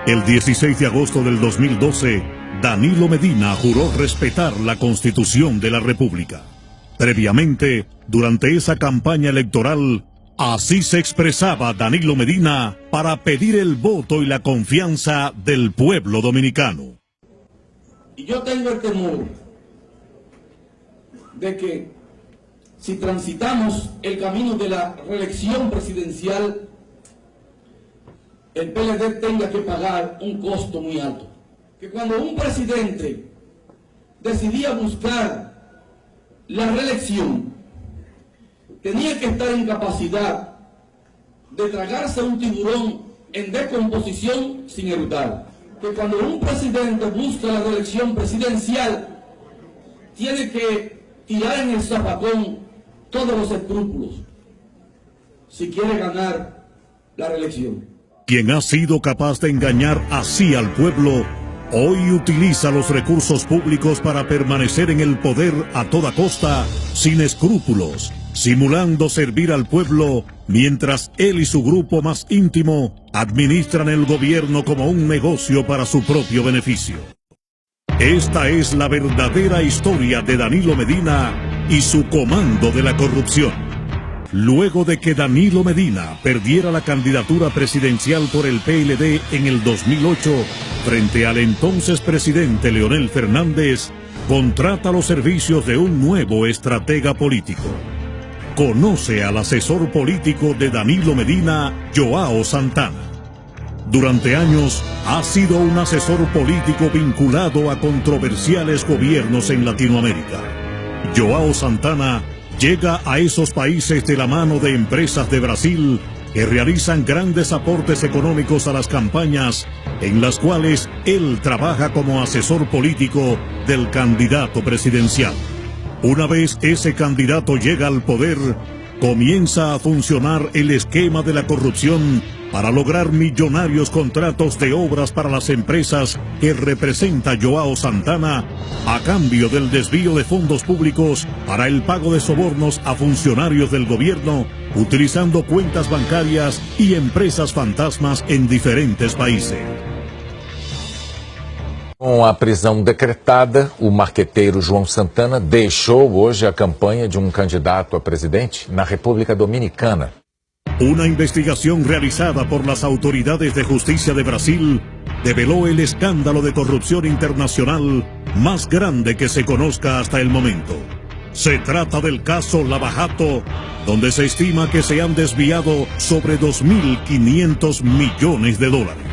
El 16 de agosto del 2012, Danilo Medina juró respetar la Constitución de la República. Previamente, durante esa campaña electoral, así se expresaba Danilo Medina para pedir el voto y la confianza del pueblo dominicano. Y yo tengo el temor de que si transitamos el camino de la reelección presidencial, el PLD tenga que pagar un costo muy alto. Que cuando un presidente decidía buscar la reelección, tenía que estar en capacidad de tragarse un tiburón en descomposición sin eructar. Que cuando un presidente busca la reelección presidencial, tiene que tirar en el zafacón todos los escrúpulos si quiere ganar la reelección. Quien ha sido capaz de engañar así al pueblo, hoy utiliza los recursos públicos para permanecer en el poder a toda costa, sin escrúpulos, simulando servir al pueblo, mientras él y su grupo más íntimo administran el gobierno como un negocio para su propio beneficio. Esta es la verdadera historia de Danilo Medina y su comando de la corrupción. Luego de que Danilo Medina perdiera la candidatura presidencial por el PLD en el 2008, frente al entonces presidente Leonel Fernández, contrata los servicios de un nuevo estratega político. Conoce al asesor político de Danilo Medina, Joao Santana. Durante años ha sido un asesor político vinculado a controversiales gobiernos en Latinoamérica. Joao Santana llega a esos países de la mano de empresas de Brasil que realizan grandes aportes económicos a las campañas en las cuales él trabaja como asesor político del candidato presidencial. Una vez ese candidato llega al poder, comienza a funcionar el esquema de la corrupción para lograr millonarios contratos de obras para las empresas que representa Joao Santana a cambio del desvío de fondos públicos para el pago de sobornos a funcionarios del gobierno, utilizando cuentas bancarias y empresas fantasmas en diferentes países. Com a prisão decretada, o marqueteiro João Santana deixou hoje a campanha de candidato a presidente na República Dominicana. Una investigación realizada por las autoridades de justicia de Brasil develó el escándalo de corrupción internacional más grande que se conozca hasta el momento. Se trata del caso Lava Jato, donde se estima que se han desviado sobre 2.500 millones de dólares.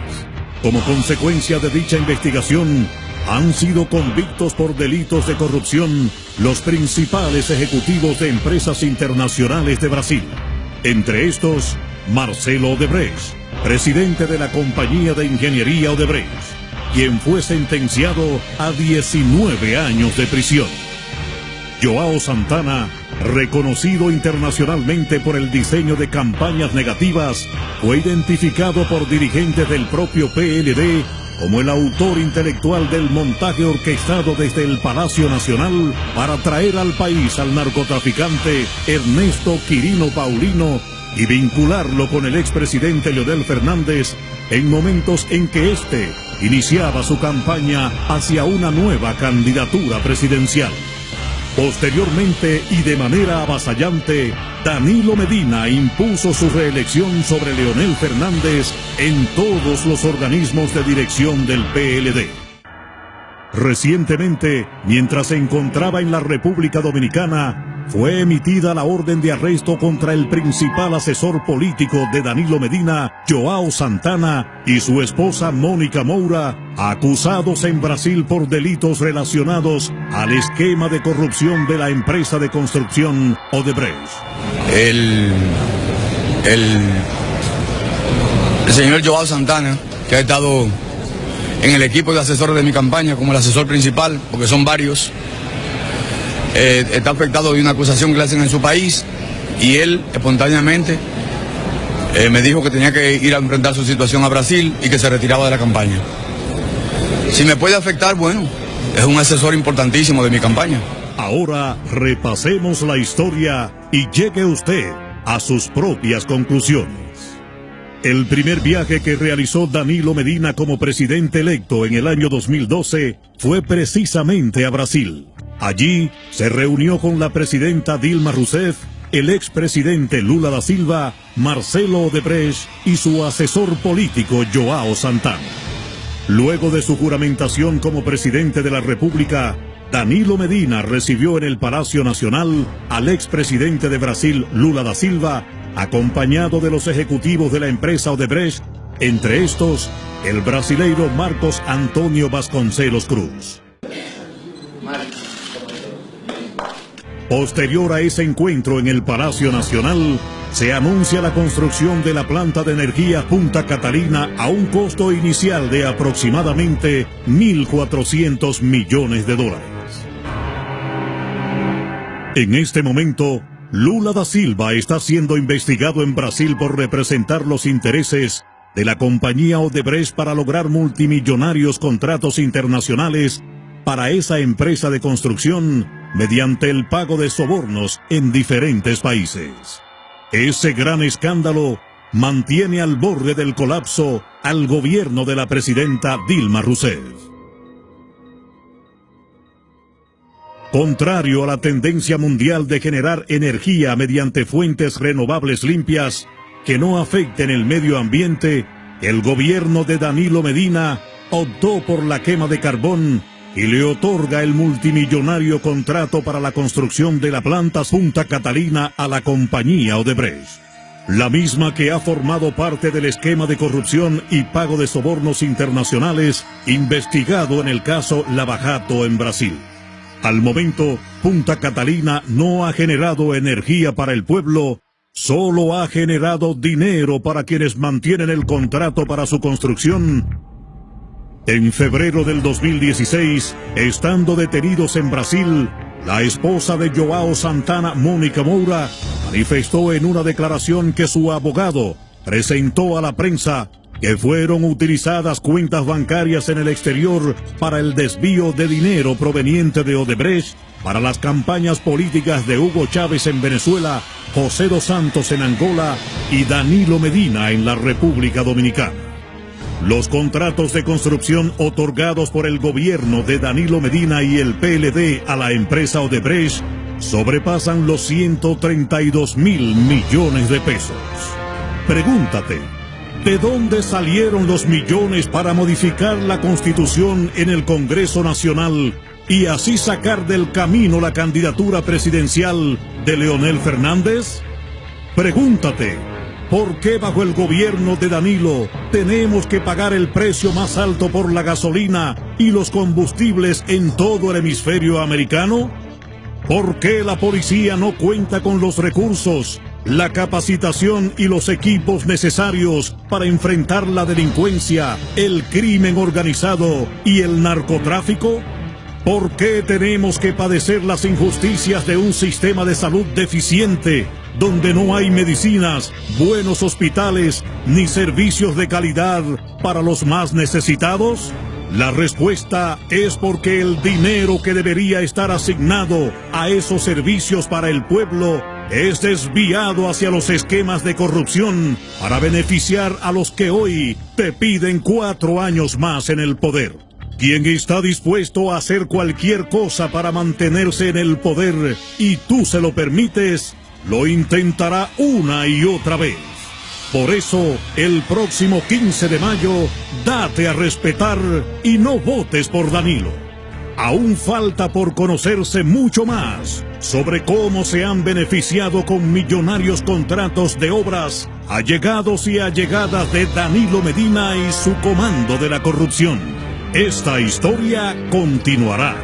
Como consecuencia de dicha investigación, han sido convictos por delitos de corrupción los principales ejecutivos de empresas internacionales de Brasil. Entre estos, Marcelo Odebrecht, presidente de la compañía de ingeniería Odebrecht, quien fue sentenciado a 19 años de prisión. Joao Santana, reconocido internacionalmente por el diseño de campañas negativas, fue identificado por dirigentes del propio PLD como el autor intelectual del montaje orquestado desde el Palacio Nacional para traer al país al narcotraficante Ernesto Quirino Paulino y vincularlo con el expresidente Leonel Fernández en momentos en que éste iniciaba su campaña hacia una nueva candidatura presidencial. Posteriormente y de manera avasallante, Danilo Medina impuso su reelección sobre Leonel Fernández en todos los organismos de dirección del PLD. Recientemente, mientras se encontraba en la República Dominicana, fue emitida la orden de arresto contra el principal asesor político de Danilo Medina, Joao Santana, y su esposa Mónica Moura, acusados en Brasil por delitos relacionados al esquema de corrupción de la empresa de construcción Odebrecht. El señor Joao Santana, que ha estado en el equipo de asesores de mi campaña como el asesor principal, porque son varios, está afectado de una acusación que le hacen en su país y él espontáneamente me dijo que tenía que ir a enfrentar su situación a Brasil y que se retiraba de la campaña. Si me puede afectar, bueno, es un asesor importantísimo de mi campaña. Ahora repasemos la historia y llegue usted a sus propias conclusiones. El primer viaje que realizó Danilo Medina como presidente electo en el año 2012 fue precisamente a Brasil. Allí se reunió con la presidenta Dilma Rousseff, el expresidente Lula da Silva, Marcelo Odebrecht y su asesor político João Santana. Luego de su juramentación como presidente de la República, Danilo Medina recibió en el Palacio Nacional al expresidente de Brasil, Lula da Silva, acompañado de los ejecutivos de la empresa Odebrecht, entre estos, el brasileiro Marcos Antônio Vasconcelos Cruz. Posterior a ese encuentro en el Palacio Nacional, se anuncia la construcción de la planta de energía Punta Catalina a un costo inicial de aproximadamente $1.400 millones. En este momento, Lula da Silva está siendo investigado en Brasil por representar los intereses de la compañía Odebrecht para lograr multimillonarios contratos internacionales para esa empresa de construcción mediante el pago de sobornos en diferentes países. Ese gran escándalo mantiene al borde del colapso al gobierno de la presidenta Dilma Rousseff. Contrario a la tendencia mundial de generar energía mediante fuentes renovables limpias que no afecten el medio ambiente, el gobierno de Danilo Medina optó por la quema de carbón y le otorga el multimillonario contrato para la construcción de la planta Punta Catalina a la compañía Odebrecht, la misma que ha formado parte del esquema de corrupción y pago de sobornos internacionales investigado en el caso Lava Jato en Brasil. Al momento, Punta Catalina no ha generado energía para el pueblo, solo ha generado dinero para quienes mantienen el contrato para su construcción. En febrero del 2016, estando detenidos en Brasil, la esposa de João Santana, Mônica Moura, manifestó en una declaración que su abogado presentó a la prensa que fueron utilizadas cuentas bancarias en el exterior para el desvío de dinero proveniente de Odebrecht para las campañas políticas de Hugo Chávez en Venezuela, José dos Santos en Angola y Danilo Medina en la República Dominicana. Los contratos de construcción otorgados por el gobierno de Danilo Medina y el PLD a la empresa Odebrecht sobrepasan los 132.000 millones de pesos. Pregúntate, ¿de dónde salieron los millones para modificar la Constitución en el Congreso Nacional y así sacar del camino la candidatura presidencial de Leonel Fernández? Pregúntate, ¿por qué bajo el gobierno de Danilo tenemos que pagar el precio más alto por la gasolina y los combustibles en todo el hemisferio americano? ¿Por qué la policía no cuenta con los recursos, la capacitación y los equipos necesarios para enfrentar la delincuencia, el crimen organizado y el narcotráfico? ¿Por qué tenemos que padecer las injusticias de un sistema de salud deficiente, donde no hay medicinas, buenos hospitales, ni servicios de calidad para los más necesitados? La respuesta es porque el dinero que debería estar asignado a esos servicios para el pueblo es desviado hacia los esquemas de corrupción para beneficiar a los que hoy te piden 4 años más en el poder. Quien está dispuesto a hacer cualquier cosa para mantenerse en el poder y tú se lo permites, lo intentará una y otra vez. Por eso, el próximo 15 de mayo, date a respetar y no votes por Danilo. Aún falta por conocerse mucho más sobre cómo se han beneficiado con millonarios contratos de obras, allegados y allegadas de Danilo Medina y su comando de la corrupción. Esta historia continuará.